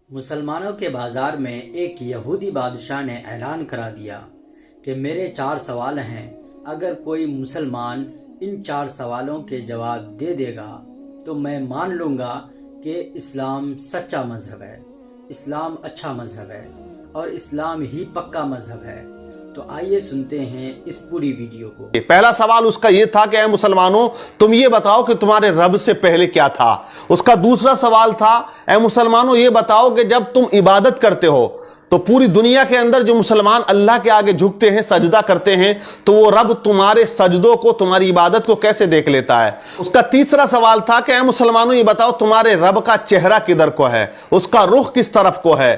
مسلمانوں کے بازار میں ایک یہودی بادشاہ نے اعلان کرا دیا کہ میرے 4 سوال ہیں، اگر کوئی مسلمان ان 4 سوالوں کے جواب دے دے گا تو میں مان لوں گا کہ اسلام سچا مذہب ہے، اسلام اچھا مذہب ہے اور اسلام ہی پکا مذہب ہے۔ تو آئیے سنتے ہیں اس پوری ویڈیو کو۔ پہلا سوال اس کا یہ تھا کہ اے مسلمانوں تم یہ بتاؤ کہ تمہارے رب سے پہلے کیا تھا۔ اس کا دوسرا سوال تھا اے مسلمانوں یہ بتاؤ کہ جب تم عبادت کرتے ہو تو پوری دنیا کے اندر جو مسلمان اللہ کے آگے جھکتے ہیں، سجدہ کرتے ہیں، تو وہ رب تمہارے سجدوں کو، تمہاری عبادت کو کیسے دیکھ لیتا ہے۔ اس کا تیسرا سوال تھا کہ اے مسلمانوں یہ بتاؤ تمہارے رب کا چہرہ کدھر کو ہے، اس کا رخ کس طرف کو ہے۔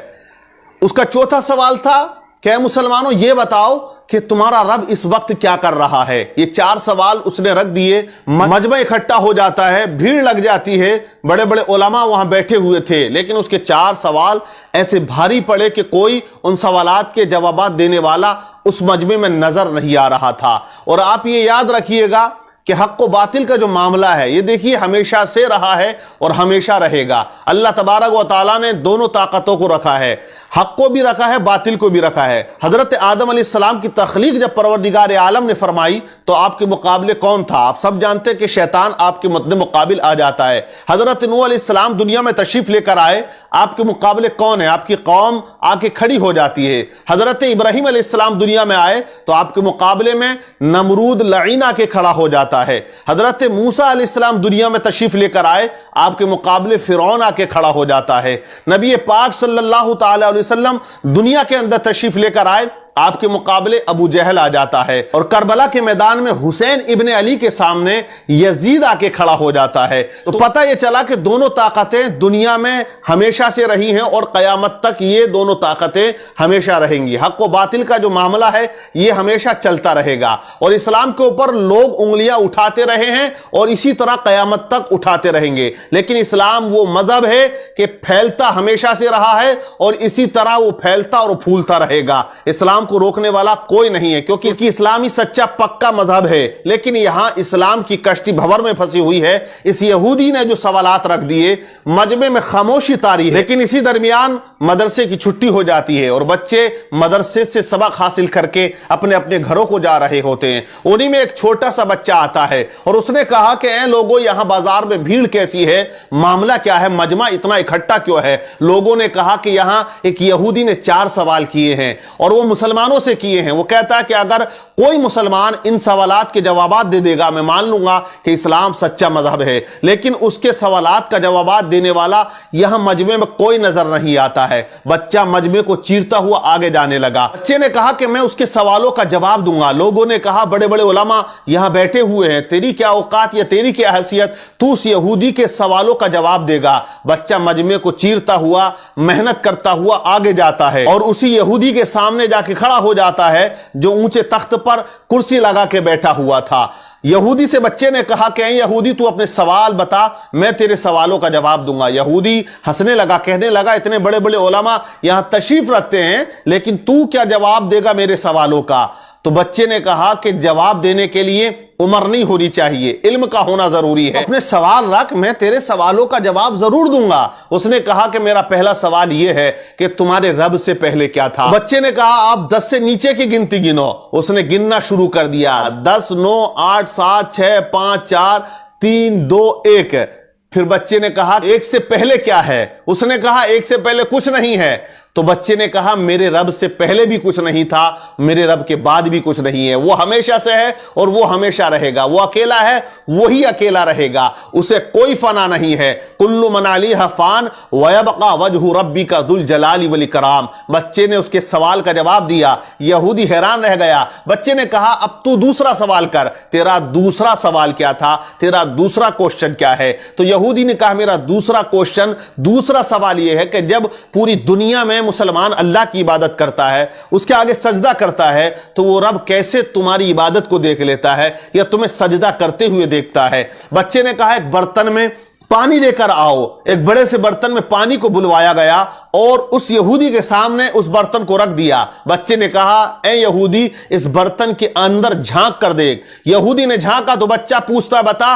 اس کا چوتھا سوال تھا کہ اے مسلمانوں یہ بتاؤ کہ تمہارا رب اس وقت کیا کر رہا ہے۔ یہ 4 سوال اس نے رکھ دیے، مجمع اکٹھا ہو جاتا ہے، بھیڑ لگ جاتی ہے، بڑے بڑے علماء وہاں بیٹھے ہوئے تھے، لیکن اس کے 4 سوال ایسے بھاری پڑے کہ کوئی ان سوالات کے جوابات دینے والا اس مجمع میں نظر نہیں آ رہا تھا۔ اور آپ یہ یاد رکھیے گا کہ حق و باطل کا جو معاملہ ہے یہ دیکھیے ہمیشہ سے رہا ہے اور ہمیشہ رہے گا۔ اللہ تبارک و تعالیٰ نے دونوں طاقتوں کو رکھا ہے، حق کو بھی رکھا ہے، باطل کو بھی رکھا ہے۔ حضرت آدم علیہ السلام کی تخلیق جب پروردگار عالم نے فرمائی تو آپ کے مقابلے کون تھا؟ آپ سب جانتے کہ شیطان آپ کے مقابل آ جاتا ہے۔ حضرت نوح علیہ السلام دنیا میں تشریف لے کر آئے، آپ کے مقابلے کون ہے؟ آپ کی قوم آ کے کھڑی ہو جاتی ہے۔ حضرت ابراہیم علیہ السلام دنیا میں آئے تو آپ کے مقابلے میں نمرود لعین آ کے کھڑا ہو جاتا ہے۔ حضرت موسیٰ علیہ السلام دنیا میں تشریف لے کر آئے، آپ کے مقابلے فرعون آ کے کھڑا ہو جاتا ہے۔ نبی پاک صلی اللہ تعالی علیہ وسلم دنیا کے اندر تشریف لے کر آئے، آپ کے مقابلے ابو جہل آ جاتا ہے۔ اور کربلا کے میدان میں حسین ابن علی کے سامنے یزید آ کے کھڑا ہو جاتا ہے۔ تو پتہ یہ چلا کہ دونوں طاقتیں دنیا میں ہمیشہ سے رہی ہیں اور قیامت تک یہ دونوں طاقتیں ہمیشہ رہیں گی۔ حق و باطل کا جو معاملہ ہے یہ ہمیشہ چلتا رہے گا، اور اسلام کے اوپر لوگ انگلیاں اٹھاتے رہے ہیں اور اسی طرح قیامت تک اٹھاتے رہیں گے، لیکن اسلام وہ مذہب ہے کہ پھیلتا ہمیشہ سے رہا ہے اور اسی طرح وہ پھیلتا اور پھولتا رہے گا۔ اسلام کو روکنے والا کوئی نہیں ہے، کیونکہ اسلامی سچا پکا مذہب ہے، لیکن یہاں اسلام کی کشتی بھور میں پھنسی ہوئی ہے۔ اس یہودی نے جو سوالات رکھ دیے، مجمع میں خاموشی طاری ہے، لیکن اسی درمیان مدرسے کی چھٹی ہو جاتی ہے اور بچے مدرسے سے سبق حاصل کر کے اپنے اپنے گھروں کو جا رہے ہوتے ہیں۔ انہی میں ایک چھوٹا سا بچہ آتا ہے اور اس نے کہا کہ اے لوگوں یہاں بازار میں بھیڑ کیسی ہے، معاملہ کیا ہے، مجمع اتنا اکٹھا کیوں ہے؟ لوگوں نے کہا کہ یہاں ایک یہودی نے 4 سوال کیے ہیں اور وہ مسلمانوں سے کیے ہیں۔ وہ کہتا ہے کہ اگر کوئی مسلمان ان سوالات کے جوابات دے دے گا میں مان لوں گا کہ اسلام سچا مذہب ہے، لیکن اس کے سوالات کا جوابات دینے والا یہاں مجمع میں کوئی نظر نہیں آتا ہے۔ بچہ مجمع کو چیرتا ہوا آگے جانے لگا۔ بچے نے کہا کہ میں اس کے سوالوں کا جواب دوں گا۔ لوگوں نے کہا بڑے بڑے علماء یہاں بیٹھے ہوئے ہیں، تیری کیا اوقات یا تیری کیا حیثیت، تو اس یہودی کے سوالوں کا جواب دے گا۔ بچہ مجمع کو چیرتا ہوا، محنت کرتا ہوا آگے جاتا ہے اور اسی یہودی کے سامنے جا کے کھڑا ہو جاتا ہے جو اونچے تخت پر کرسی لگا کے بیٹھا ہوا تھا۔ یہودی سے بچے نے کہا کہ اے یہودی تو اپنے سوال بتا، میں تیرے سوالوں کا جواب دوں گا۔ یہودی ہنسنے لگا، کہنے لگا اتنے بڑے بڑے علماء یہاں تشریف رکھتے ہیں، لیکن تو کیا جواب دے گا میرے سوالوں کا؟ تو بچے نے کہا کہ جواب دینے کے لیے عمر نہیں ہونی چاہیے، علم کا ہونا ضروری ہے۔ اپنے سوال رکھ، میں تیرے سوالوں کا جواب ضرور دوں گا۔ اس نے کہا کہ میرا پہلا سوال یہ ہے کہ تمہارے رب سے پہلے کیا تھا؟ بچے نے کہا آپ 10 سے نیچے کی گنتی گنو۔ اس نے گننا شروع کر دیا، 10 9 8 7 6 5 4 3 2 1۔ پھر بچے نے کہا 1 سے پہلے کیا ہے؟ اس نے کہا 1 سے پہلے کچھ نہیں ہے۔ تو بچے نے کہا میرے رب سے پہلے بھی کچھ نہیں تھا، میرے رب کے بعد بھی کچھ نہیں ہے، وہ ہمیشہ سے ہے اور وہ ہمیشہ رہے گا، وہ اکیلا ہے، وہی اکیلا رہے گا، اسے کوئی فنا نہیں ہے۔ کل من علیہا فان ویبقى وجہ ربک ذو الجلال والاکرام۔ بچے نے اس کے سوال کا جواب دیا۔ یہودی حیران رہ گیا۔ بچے نے کہا اب تو دوسرا سوال کر، تیرا دوسرا سوال کیا تھا، تیرا دوسرا کوشچن کیا ہے؟ تو یہودی نے کہا میرا دوسرا کوشچن، دوسرا سوال یہ ہے کہ جب پوری دنیا میں مسلمان اللہ کی عبادت کرتا ہے، اس کے آگے سجدہ کرتا ہے، تو وہ رب کیسے تمہاری عبادت کو دیکھ لیتا ہے یا تمہیں سجدہ کرتے ہوئے دیکھتا ہے؟ بچے نے کہا ایک برتن میں پانی لے کر آؤ۔ ایک بڑے سے برتن میں پانی کو بلوایا گیا اور اس یہودی کے سامنے اس برتن کو رکھ دیا۔ بچے نے کہا اے یہودی اس برتن کے اندر جھانک کر دیکھ۔ یہودی نے جھانکا تو بچہ پوچھتا بتا